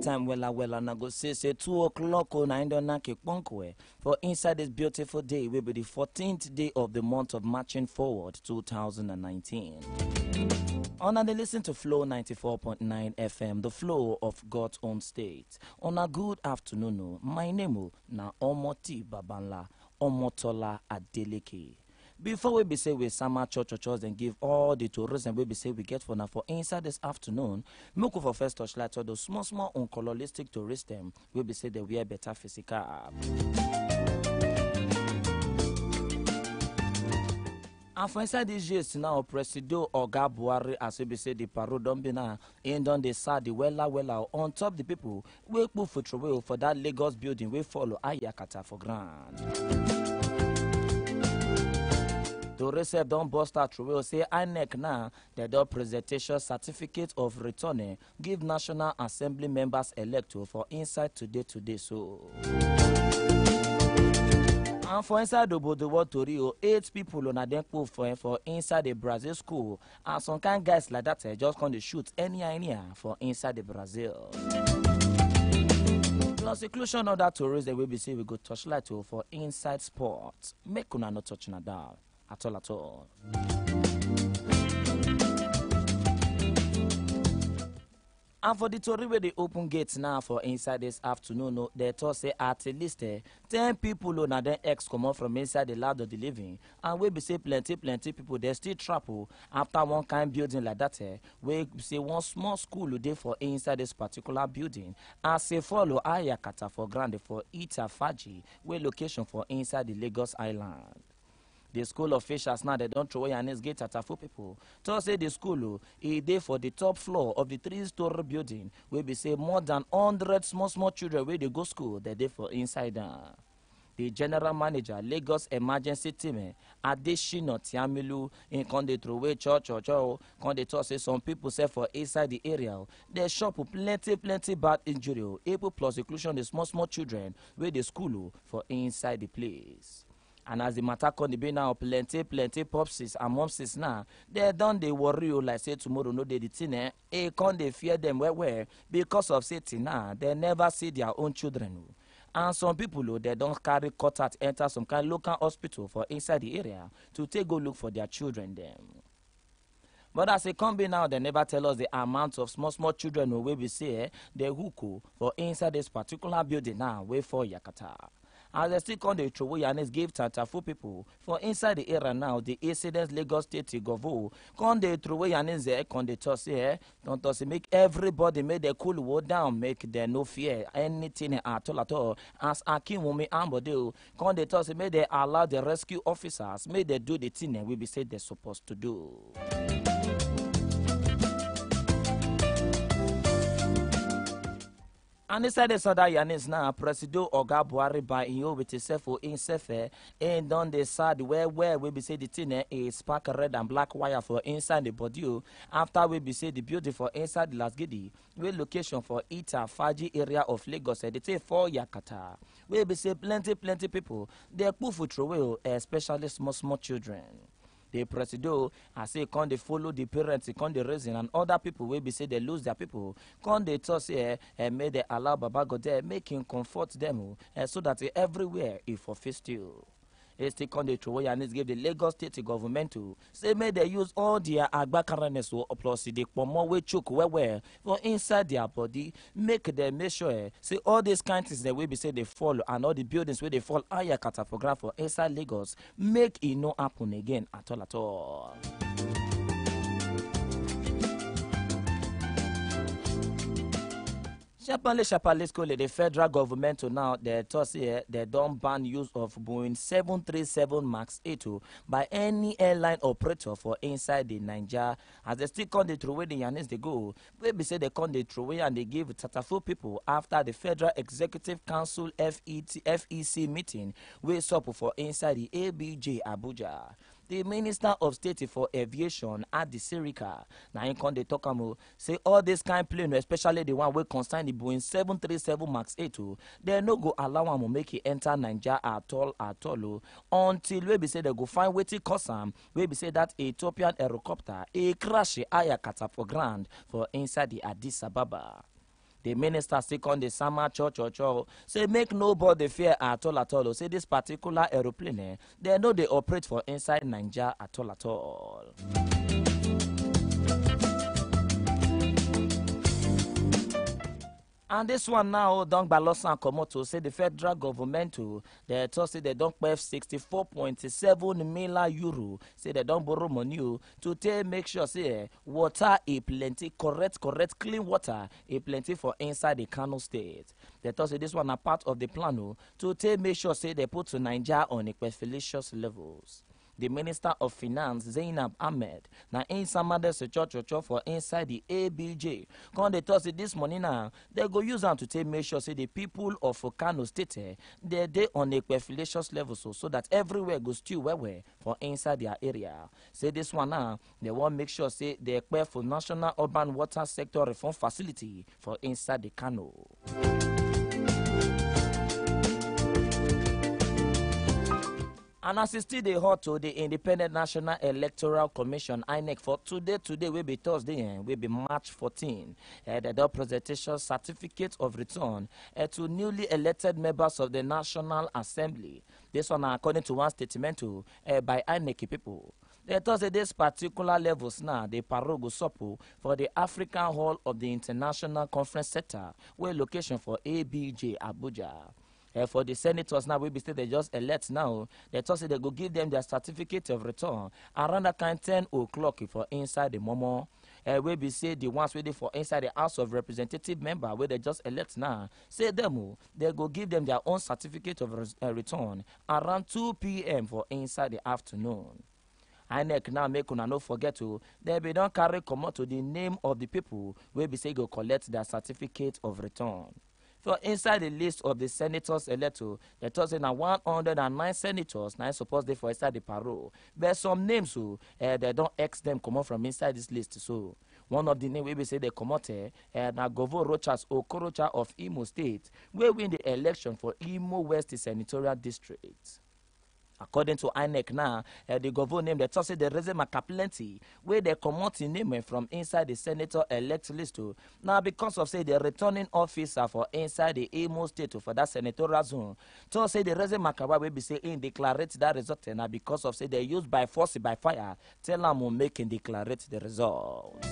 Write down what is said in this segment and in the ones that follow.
time well and I go say 2 o'clock on I don't knock for inside this beautiful day will be the 14th day of the month of marching forward 2019. On and listen to Flow 94.9 FM, the flow of God's own state. On a good afternoon, my name na Omoti Babanla, Omotola Adeleke. Before we be say we summer church and give all the tourism we be say we get for now for inside this afternoon, make for first touchlight to those small uncoloristic tourists them we be say they wear better physical. And for inside these years now, Presido Oga Buhari, as we be say the parole don't be now, and on the side the wella on top the people we put foot away for that Lagos building we follow Ayakata for grand. To receive don't bust out through say INEC now the door presentation certificate of returning give National Assembly members elect for inside today so. And for inside the world to Rio, 8 people on a denko for inside the Brazil school. And some kind guys like that just going to shoot any for inside the Brazil. Plus inclusion of that tourists that we be say we go touchlight to for inside sports. Make una not touching that down at all. And for the Tory where they open gates now for inside this afternoon, they thought say at least 10 people on then X come out from inside the land of the living. And we be say plenty people they still travel after one kind building like that. We say one small school there for inside this particular building. As they follow Ayakata for granted for Itafaji, where location for inside the Lagos Island. The school officials now they don't throw away an gate at a few people. So say the school is there for the top floor of the 3-story building where we say more than 100 small children where they go school they there for inside. The general manager Lagos emergency team Adeshino Tiamilu in Conde throw away church Conde talk say some people say for inside the area they shop plenty bad injury able plus inclusion the small children where the school for inside the place. And as the matter can be now, plenty popsies and momsies now, they don't they worry you like say tomorrow no they the thing can't they fear them where because of safety now they never see their own children. And some people they don't carry cut out enter some kind of local hospital for inside the area to take a look for their children them. But as it come be now, they never tell us the amount of small children who will be say they hook for inside this particular building now way for Yakata. As they still come the throw and give for people for inside the area now, the incidents Lagos State Govo come the throw and come the toss here, don't toss make everybody make their cool war down, make their no fear anything at all. As Akim Wumi Ambodeo, come the toss make they allow the rescue officers, make they do the thing we be said they're supposed to do. And inside the other Yanis now, Presido Oga Buhari by you with himself for himself and on the side where we be say the thing is spark red and black wire for inside the body. After we be say the building for inside the last giddy, we location for Itafaji area of Lagos, they say for Yakata. We be say plenty people, they put foot away, especially small children. The Presido, I say, can they follow the parents, can they raising, and other people will be say they lose their people. Can they toss here and may they allow Baba go there, making comfort them, so that everywhere is for festival. Still can they throw away and give the Lagos State government to say may they use all their agbakaraness plus the more way choke where for inside their body, make them make sure say all these kinds of things that will be say they fall and all the buildings where they fall Ayakata for inside Lagos, make it no happen again at all. Sharply, the federal government now they toss here they don't ban use of Boeing 737 MAX 8 by any airline operator for inside the Nigeria. As they still come they throw away the Yanis they go. Baby say they come they throw away and they give Tatafo people after the Federal Executive Council FEC meeting we up for inside the ABJ Abuja. The Minister of State for Aviation at the Sirika, now in con they talk say all this kind of plane, especially the one we concern the Boeing 737 MAX 8, they no go allow them to make it enter Nigeria at all until we be say they go find waiting custom. We be say that Ethiopian helicopter a crash Ayakata for ground for inside the Addis Ababa. The minister still on the summer church say make nobody fear at all. Say this particular aeroplane, they know they operate for inside Nigeria at all. And this one now, Don Balosan Komoto say the federal government they talk say they don't pay 64.7 million euro. Say they don't borrow money to make sure say water is plenty, correct, clean water is plenty for inside the Kano state. They talk say this one a part of the plan to make sure say they put to Nigeria on equifilicious levels. The Minister of Finance, Zainab Ahmed, now in some church for inside the ABJ. When they talk say this money now, they go use them to make sure say the people of Kano State, they on equifilicious levels so that everywhere goes still well for inside their area. Say this one now, they want make sure say they equip for National Urban Water Sector Reform Facility for inside the Kano. And as it still dey hot to the Independent National Electoral Commission INEC for today will be Thursday, will be March 14. The presentation certificate of return to newly elected members of the National Assembly. This one according to one statement by INEC people. They thought that this particular levels now the Parogo Sopo for the African Hall of the International Conference Center, where location for ABJ Abuja. For the senators now, we be say they just elect now. They thought they go give them their certificate of return around that kind 10 o'clock for inside the Momo. We be say the ones waiting for inside the House of Representative member where they just elect now. Say them, they go give them their own certificate of return around 2 p.m. for inside the afternoon. INEC now make una no forget they be don't carry come out to the name of the people where be say go collect their certificate of return. For inside the list of the senators elected, they told say now 109 senators now supposed they for inside the parole. But some names they don't X them come out from inside this list. So one of the names we say they come out now Govo Rochas Okorocha of Imo State, where win the election for Imo West Senatorial District. According to INEC now, the governor name, they talk say they raise them a plenty where they come out in name from inside the senator elect list. Now because of say the returning officer for inside the Imo State for that senatorial zone, to say the raise them a we be say in declare that result now because of say they use by force by fire. Tell them making declare the results.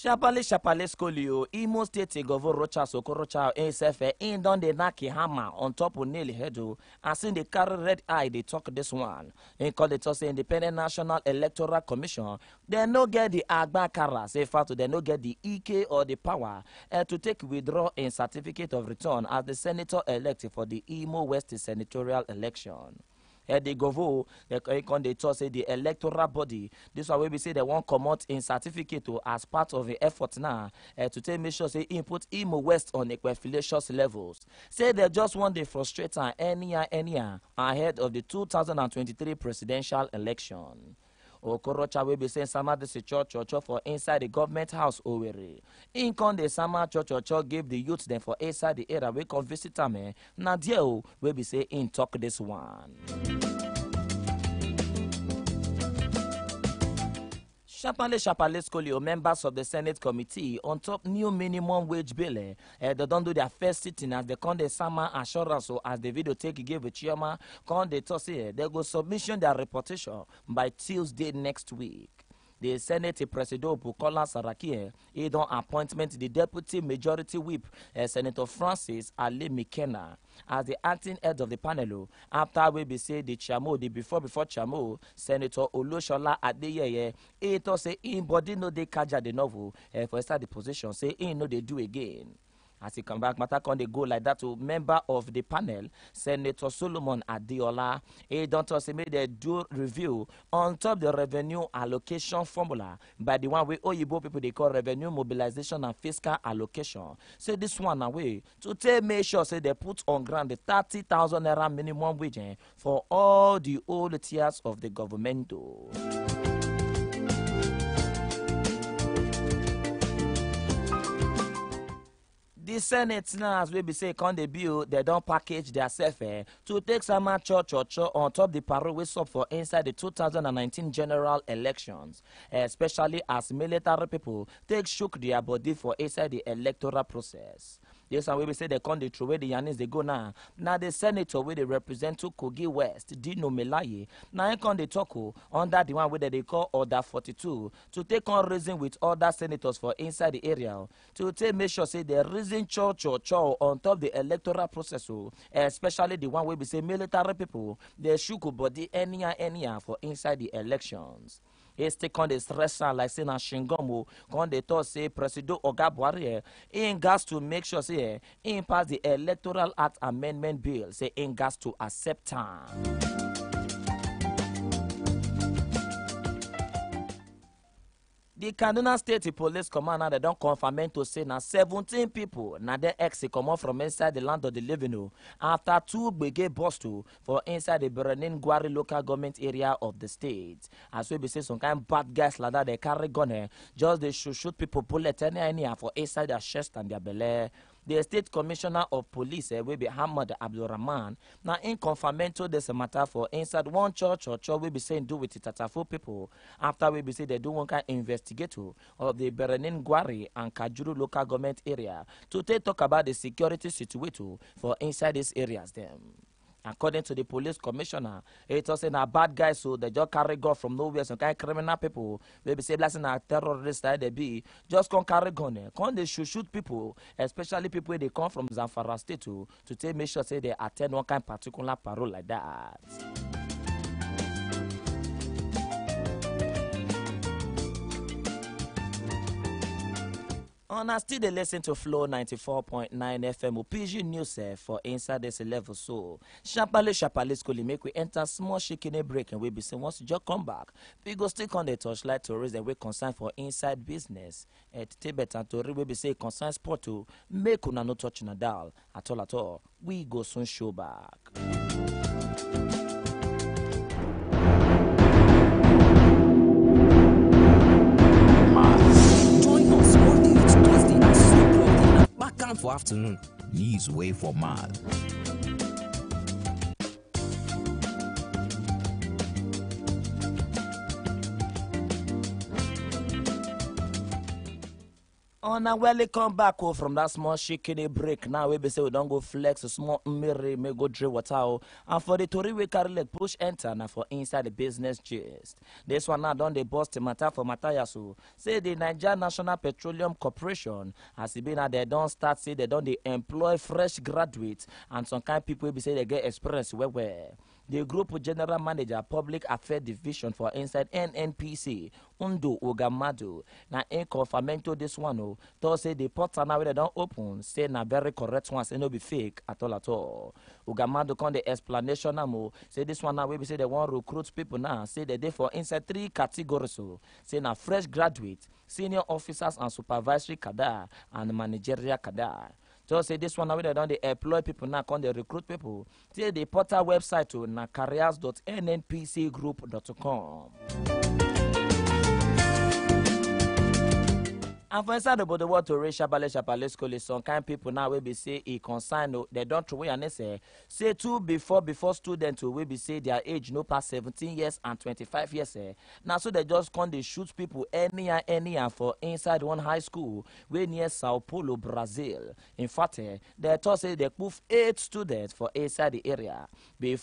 Shapale Skolio, Imo State Governor Rocha Sokorocha ASF in don the Naki hammer on top of nail head and seen the carry red eye they talk this one. In call it also Independent National Electoral Commission. They no get the Agba Kara, say fact they no get the EK or the power to take withdraw in certificate of return as the senator elected for the Imo West senatorial election. They go they talk say the electoral body. This one we be say they won't come out in certificate as part of the effort now to take make sure say input Imo West on equifilicious levels. Say they just want the frustrator anyhow ahead of the 2023 presidential election. Okorocha will be saying Sama the church for inside the government house Owerri. In con the Sama church gave the youth them for inside the area we can visit them. Nadia will be saying in talk this one. Shapale Skolio, members of the Senate Committee on top new minimum wage bill. They don't do their first sitting as they con the summer assurance or as the video take give a chairman. Con they toss here. They go submission their reportation by Tuesday next week. The Senate President Bukola Saraki, he don't appointment the Deputy Majority Whip, Senator Francis Ali Mikena, as the acting head of the panel. After we be say the Chamo, the before Chamo, Senator Oloshola Adeyeye, he to say in body no they kaja the novel for start the position, say he no they do again. As he come back, matter can they go like that to member of the panel, Senator Solomon Adeola. He don't say made they do review on top the revenue allocation formula by the one way Oyibo people they call revenue mobilization and fiscal allocation. Say this one away to take make sure say they put on ground the 30,000 naira minimum wage for all the old tiers of the government. The Senate now, as we be say, come the bill, they don't package their self to take some church on top the parole we up for inside the 2019 general elections, especially as military people take shook their body for inside the electoral process. Yes, and we say they come the true way the Yanis they go now. Now the senator where they represent to Kogi West, Dino Melaye, now he come the talk under the one where they call Order 42 to take on reason with other senators for inside the area to take make sure say they reason church on top the electoral process, especially the one where we say military people they shook body anyhow for inside the elections. He's take on the stress like saying a Shingomo, when they thought say President Oga Buhari, in gas to make sure say in pass the Electoral Act Amendment Bill, say in gas to accept time. The Kaduna State Police Commander they don't confirm to say na 17 people na they ex come out from inside the land of the living after two brigade bust for inside the Berenin Gwari local government area of the state. As we be say some kind bad guys like that they carry gun just they shoot people bullet any for inside their chest and their belly. The State Commissioner of Police will be Ahmad Abdulrahman. Now, in confirmation this matter for inside one church will be saying do with the Tatafo people. After we be say they do one kind investigator of the Berenin Gwari and Kajuru local government area to talk about the security situation for inside these areas them. According to the police commissioner, it was a bad guy, so they just carry gun from nowhere. Some kind of criminal people, maybe say blessing a terrorist that they be, just come carry gun. Come they shoot people, especially people they come from Zamfara state to take make sure say they attend one kind of particular parole like that. And I still dey listen to Flow 94.9 FM Pidgin news for inside this level. So sharply school make we enter small shaking break and we be saying once you just come back, we go stick on the torchlight to raise the way concern for inside business. At Tibet and Tori we be say concern sport to make una no touch na dial at all. We go soon show back. For afternoon, news way for mad. On a welcome back from that small shaking break. Now we be say we don't go flex a small mirror, may go drill water. And for the Tory we carry like push enter now for inside the business gist. This one now done the boss to matter for Matayasu. Say the Nigeria National Petroleum Corporation as it been that they don't start say they don't they employ fresh graduates and some kind of people be say they get experience where. The group general manager public affairs division for inside NNPC Undo Ugamadu na in confirmento this one to say the portal now they don't open say na very correct one say no be fake at all. Ugamadu con the explanation now say this one now we say they want recruit people now say they for inside 3 categories say na fresh graduate, senior officers and supervisory cadre and managerial cadre. So say this one now they don't they employ people now can they recruit people. Say the portal website to na careers.nnpcgroup.com. And for inside about the word to raise Shabale school some kind people now will be say a concern they don't throw away and say two before students will be say their age no past 17 years and 25 years now so they just come they shoot people anyhow for inside one high school way near Sao Paulo, Brazil. In fact they thought say they put 8 students for inside the area before